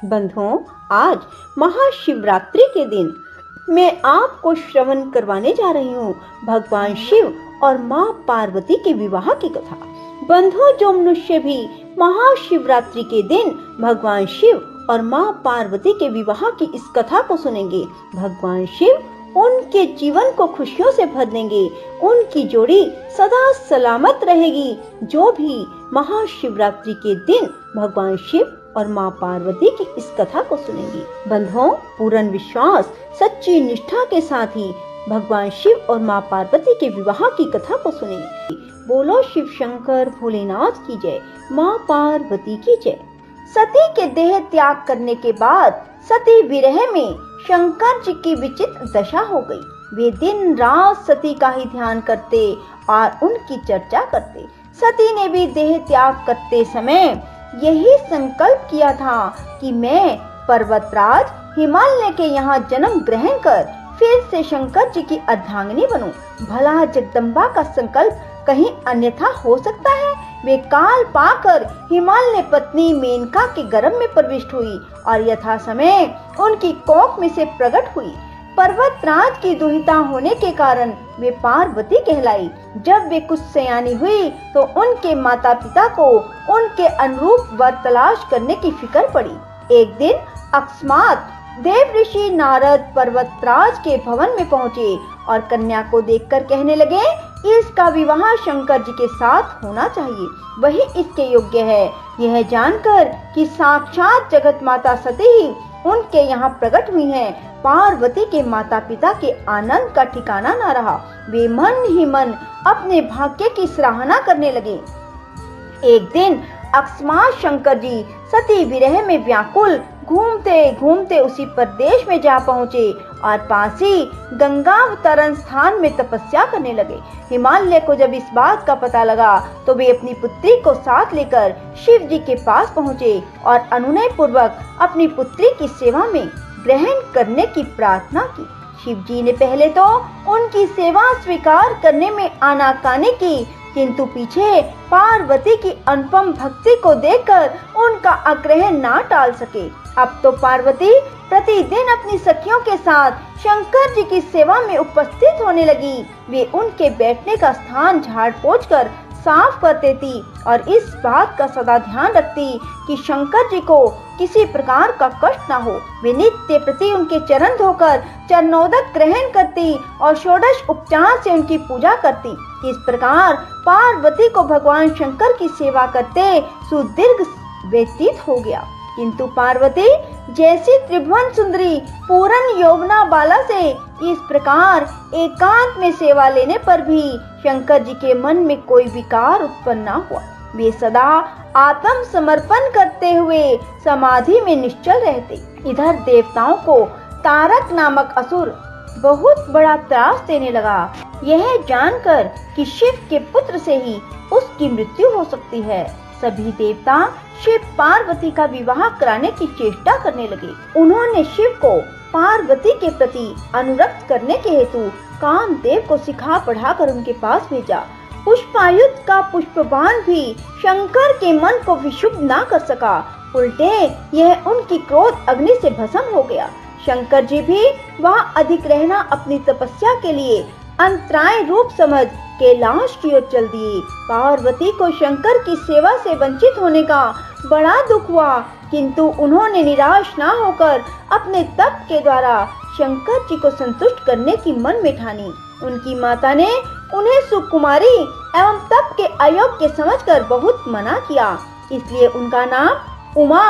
बंधुओं, आज महाशिवरात्रि के दिन मैं आपको श्रवण करवाने जा रही हूँ भगवान शिव और माँ पार्वती के विवाह की कथा। बंधुओं, जो मनुष्य भी महाशिवरात्रि के दिन भगवान शिव और माँ पार्वती के विवाह की इस कथा को सुनेंगे, भगवान शिव उनके जीवन को खुशियों से भर देंगे। उनकी जोड़ी सदा सलामत रहेगी। जो भी महाशिवरात्रि के दिन भगवान शिव और माँ पार्वती की इस कथा को सुनेंगी, बंधुओं, पूर्ण विश्वास, सच्ची निष्ठा के साथ ही भगवान शिव और माँ पार्वती के विवाह की कथा को सुनेंगी। बोलो शिव शंकर भोलेनाथ की जय, माँ पार्वती की जय। सती के देह त्याग करने के बाद सती विरह में शंकर जी की विचित्र दशा हो गई। वे दिन रात सती का ही ध्यान करते और उनकी चर्चा करते। सती ने भी देह त्याग करते समय यही संकल्प किया था कि मैं पर्वतराज हिमालय के यहाँ जन्म ग्रहण कर फिर से शंकर जी की अर्धांगिनी बनूं। भला जगदम्बा का संकल्प कहीं अन्यथा हो सकता है? वे काल पाकर हिमालय पत्नी मेनका के गर्भ में प्रविष्ट हुई और यथा समय उनकी कोख में से प्रकट हुई। पर्वतराज की दुहिता होने के कारण वे पार्वती कहलाई। जब वे कुछ सयानी हुई तो उनके माता पिता को उनके अनुरूप वर तलाश करने की फिक्र पड़ी। एक दिन अकस्मात देव ऋषि नारद पर्वतराज के भवन में पहुँचे और कन्या को देखकर कहने लगे, इसका विवाह शंकर जी के साथ होना चाहिए, वही इसके योग्य है। यह जानकर कि साक्षात जगत माता सती ही उनके यहाँ प्रकट हुई हैं, पार्वती के माता पिता के आनंद का ठिकाना न रहा। वे मन ही मन अपने भाग्य की सराहना करने लगे। एक दिन अकस्मात शंकर जी सती विरह में व्याकुल घूमते घूमते उसी प्रदेश में जा पहुँचे और पास ही गंगावतरण स्थान में तपस्या करने लगे। हिमालय को जब इस बात का पता लगा तो वे अपनी पुत्री को साथ लेकर शिव जी के पास पहुँचे और अनुनय पूर्वक अपनी पुत्री की सेवा में ग्रहण करने की प्रार्थना की। शिव जी ने पहले तो उनकी सेवा स्वीकार करने में आनाकानी की, किंतु पीछे पार्वती की अनुपम भक्ति को देखकर उनका आग्रह ना टाल सके। अब तो पार्वती प्रतिदिन अपनी सखियों के साथ शंकर जी की सेवा में उपस्थित होने लगी। वे उनके बैठने का स्थान झाड़ पोंछ कर साफ कर देती और इस बात का सदा ध्यान रखती कि शंकर जी को किसी प्रकार का कष्ट ना हो। वे नित्य प्रति उनके चरण धोकर चरणोदक ग्रहण करती और षोडश उपचार से उनकी पूजा करती। इस प्रकार पार्वती को भगवान शंकर की सेवा करते सुदीर्घ व्यतीत हो गया। किंतु पार्वती जैसी त्रिभुवन सुंदरी पूर्ण यौवना बाला से इस प्रकार एकांत में सेवा लेने पर भी शंकर जी के मन में कोई विकार उत्पन्न न हुआ। वे सदा आत्म समर्पण करते हुए समाधि में निश्चल रहते। इधर देवताओं को तारक नामक असुर बहुत बड़ा त्रास देने लगा। यह जानकर कि शिव के पुत्र से ही उसकी मृत्यु हो सकती है, सभी देवता शिव पार्वती का विवाह कराने की चेष्टा करने लगे। उन्होंने शिव को पार्वती के प्रति अनुरक्त करने के हेतु कामदेव को सिखा पढ़ाकर उनके पास भेजा। पुष्पायुध का पुष्पबाण भी शंकर के मन को विशुद्ध न कर सका, उल्टे यह उनकी क्रोध अग्नि से भस्म हो गया। शंकर जी भी वहाँ अधिक रहना अपनी तपस्या के लिए अंतराय रूप समझ कैलाश की ओर चल दिए। पार्वती को शंकर की सेवा से वंचित होने का बड़ा दुख हुआ, किंतु उन्होंने निराश ना होकर अपने तप के द्वारा शंकर जी को संतुष्ट करने की मन में ठानी। उनकी माता ने उन्हें सुकुमारी एवं तप के अयोग्य समझकर बहुत मना किया, इसलिए उनका नाम उमा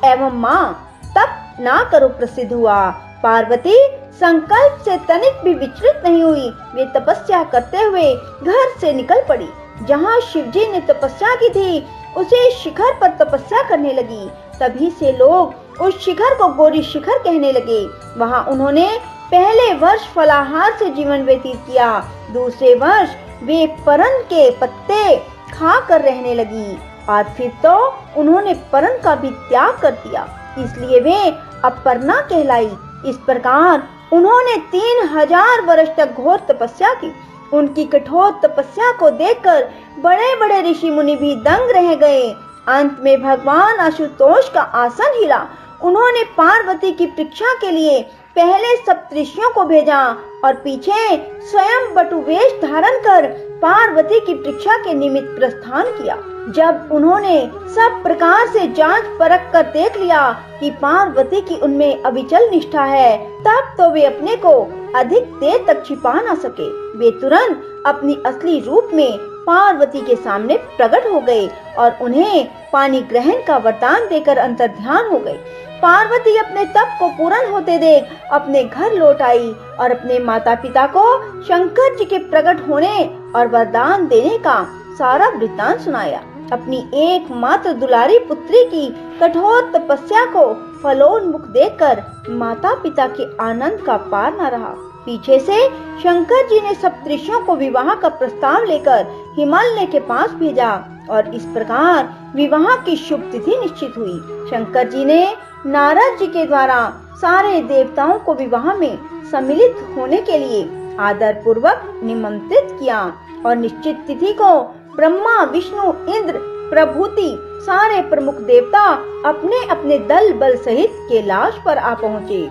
एवं माँ तप ना करो प्रसिद्ध हुआ। पार्वती संकल्प से तनिक भी विचलित नहीं हुई। वे तपस्या करते हुए घर से निकल पड़ी। जहाँ शिवजी ने तपस्या की थी उसे शिखर पर तपस्या करने लगी। तभी से लोग उस शिखर को गौरी शिखर कहने लगे। वहाँ उन्होंने पहले वर्ष फलाहार से जीवन व्यतीत किया। दूसरे वर्ष वे परन के पत्ते खा कर रहने लगी और फिर तो उन्होंने परन का भी त्याग कर दिया, इसलिए वे अपर्णा कहलाई। इस प्रकार उन्होंने 3000 वर्ष तक घोर तपस्या की। उनकी कठोर तपस्या को देखकर बड़े बड़े ऋषि मुनि भी दंग रह गए। अंत में भगवान आशुतोष का आसन हिला। उन्होंने पार्वती की परीक्षा के लिए पहले सप्तऋषियों को भेजा और पीछे स्वयं बटुवेश धारण कर पार्वती की परीक्षा के निमित्त प्रस्थान किया। जब उन्होंने सब प्रकार से जांच परख कर देख लिया कि पार्वती की उनमें अविचल निष्ठा है, तब तो वे अपने को अधिक देर तक छिपा न सके। वे तुरंत अपनी असली रूप में पार्वती के सामने प्रकट हो गए और उन्हें पानी ग्रहण का वरदान देकर अंतर्ध्यान हो गई। पार्वती अपने तप को पूर्ण होते देख अपने घर लौट आई और अपने माता पिता को शंकर जी के प्रकट होने और वरदान देने का सारा वृत्तांत सुनाया। अपनी एकमात्र दुलारी पुत्री की कठोर तपस्या को फलोन्मुख देखकर माता पिता के आनंद का पार न रहा। पीछे से शंकर जी ने सप्तऋषियों को विवाह का प्रस्ताव लेकर हिमालय के पास भेजा और इस प्रकार विवाह की शुभ तिथि निश्चित हुई। शंकर जी ने नारद जी के द्वारा सारे देवताओं को विवाह में सम्मिलित होने के लिए आदर पूर्वक निमंत्रित किया और निश्चित तिथि को ब्रह्मा, विष्णु, इंद्र प्रभृति सारे प्रमुख देवता अपने अपने दल बल सहित कैलाश पर आ पहुँचे।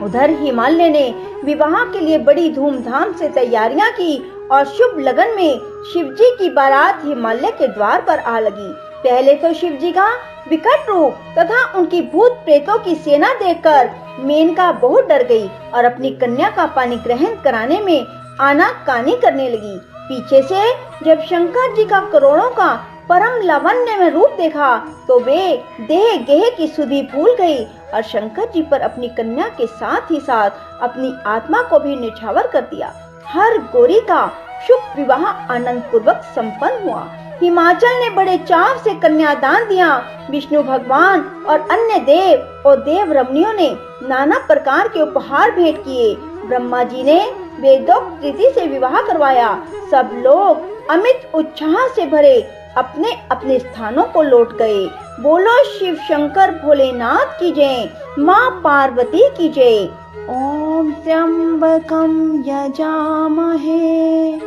उधर हिमालय ने विवाह के लिए बड़ी धूमधाम से तैयारियां की और शुभ लगन में शिवजी की बारात हिमालय के द्वार पर आ लगी। पहले तो शिवजी का विकट रूप तथा उनकी भूत प्रेतों की सेना देखकर मेनका बहुत डर गई और अपनी कन्या का पानी ग्रहण कराने में आनाकानी करने लगी। पीछे से जब शंकर जी का करोड़ों का परम लावण्य में रूप देखा तो वे देह गेह की सुधि भूल गई और शंकर जी पर अपनी कन्या के साथ ही साथ अपनी आत्मा को भी निछावर कर दिया। हर गौरी का शुभ विवाह आनंद पूर्वक संपन्न हुआ। हिमाचल ने बड़े चाव से कन्यादान दिया। विष्णु भगवान और अन्य देव और देव रमणियों ने नाना प्रकार के उपहार भेंट किए। ब्रह्मा जी ने वेदोक्त रीति से विवाह करवाया। सब लोग अमित उत्साह से भरे अपने अपने स्थानों को लौट गए। बोलो शिव शंकर भोलेनाथ की जय, माँ पार्वती की जय। ओम त्र्यंबकं यजामहे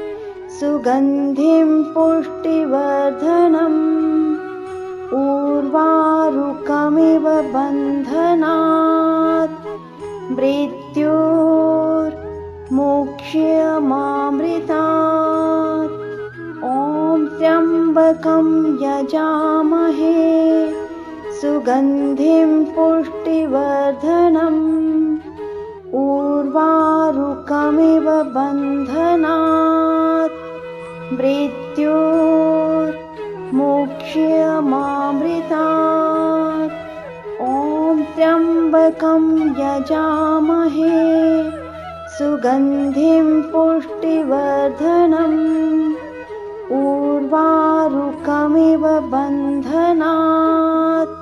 सुगंधिं पुष्टिवर्धनम् उर्वारुकमिव बन्धनात् मृत्योर्मुक्ष्यमामृतात्। ओम त्र्यंबकं यजामहे सुगंधिं पुष्टिवर्धनम् उर्वारुकमिव बन्धनात् मृत्योर्मुक्ष्यमामृतात्। ओम त्र्यंबकं यजामहे सुगंधिं पुष्टिवर्धनम् उर्वारुकमिव बन्धनात्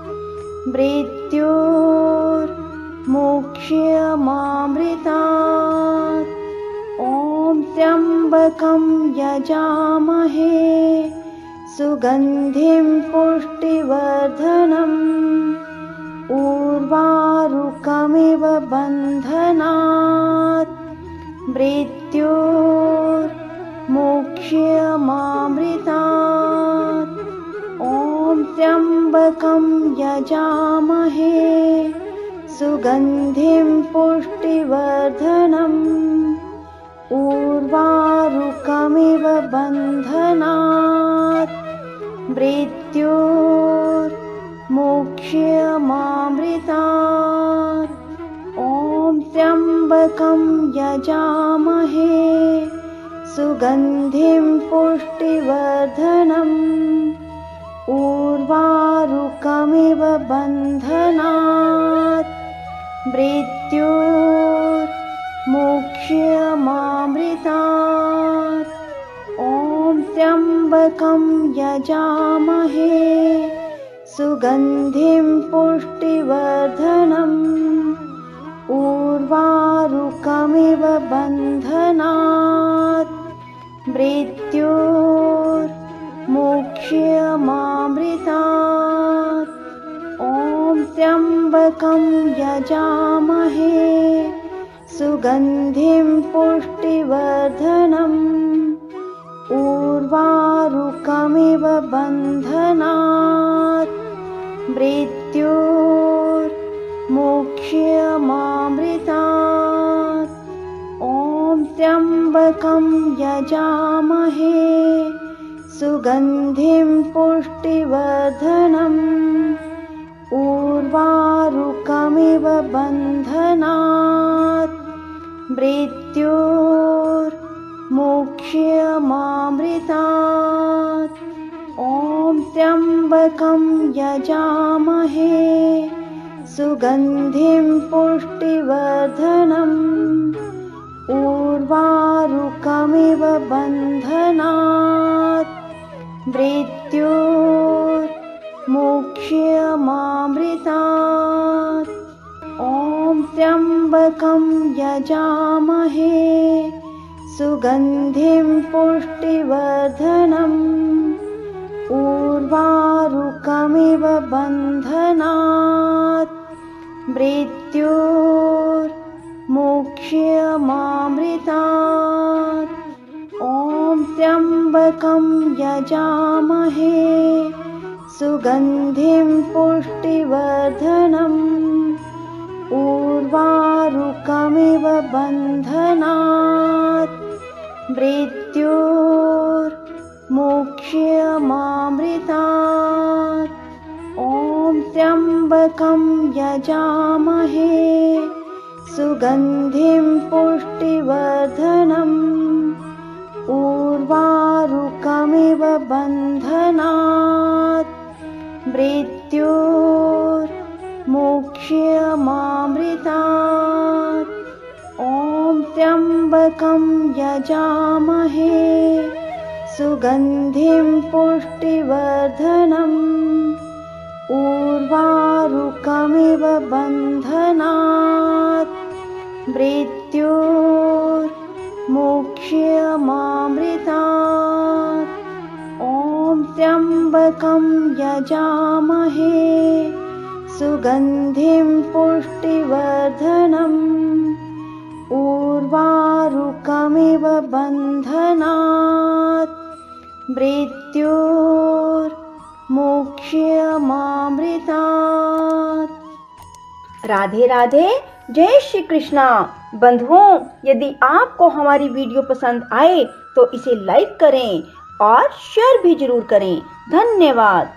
मृत्योर्मुक्ष्यमामृतात्। ओम त्र्यंबकं यजामहे सुगंधिं पुष्टिवर्धनम् उर्वारुकमिव बन्धनात् मृत्योर्मुक्ष्यमामृतात्। ओम त्र्यंबकं यजामहे सुगंधिं पुष्टिवर्धनम् उर्वारुकमिव बन्धनात् मृत्योर्मुक्ष्यमामृतात्। ओम त्र्यंबकं यजामहे सुगंधिं पुष्टिवर्धनम् उर्वारुकमिव बन्धनात् मृत्योर्मुक्ष्यमामृतात्। ओम त्र्यंबकं यजामहे सुगंधिं पुष्टिवर्धनम् उर्वारुकमिव बन्धनात् मृत्योर्मुक्ष्यमामृतात्। ओम त्र्यंबकं यजामहे सुगंधिं पुष्टिवर्धनम् उर्वारुकमिव बन्धनात् मृत्योर्मुक्ष्यमामृतात्। ॐ त्र्यम्बकं यजामहे सुगन्धिं पुष्टिवर्धनम्। उर्वारुकमिव बन्धनात् मृत्योर्मुक्ष्यमामृतात्। ॐ त्र्यम्बकं यजामहे सुगन्धिं पुष्टिवर्धनम्। उर्वारुकमिव बन्धनात् मृत्योर्मुक्ष्यमामृतात्। ॐ त्र्यम्बकं यजामहे सुगन्धिं पुष्टिवर्धनम्। उर्वारुकमिव बन्धनात् मृत्योर्मुक्ष्यमामृतात्। ॐ त्र्यम्बकं यजामहे सुगन्धिं पुष्टिवर्धनम्। उर्वारुकमिव बन्धनात् मृत्योर्मुक्ष्यमामृतात्। ॐ त्र्यम्बकं यजामहे सुगन्धिं पुष्टिवर्धनम्। उर्वारुकमिव बन्धनात् मृत्योर्मुक्ष्यमामृतात्। ॐ त्र्यम्बकं यजामहे सुगन्धिं पुष्टिवर्धनम्। उर्वारुकमिव बन्धनात् मृत्योर्मुक्ष्यमामृतात्। ॐ त्र्यम्बकं यजामहे सुगन्धिं पुष्टिवर्धनम्। उर्वारुकमिव बन्धनात् मृत्योर्मुक्ष्यमामृतात्। राधे राधे, जय श्री कृष्णा। बंधुओं, यदि आपको हमारी वीडियो पसंद आए तो इसे लाइक करें और शेयर भी जरूर करें। धन्यवाद।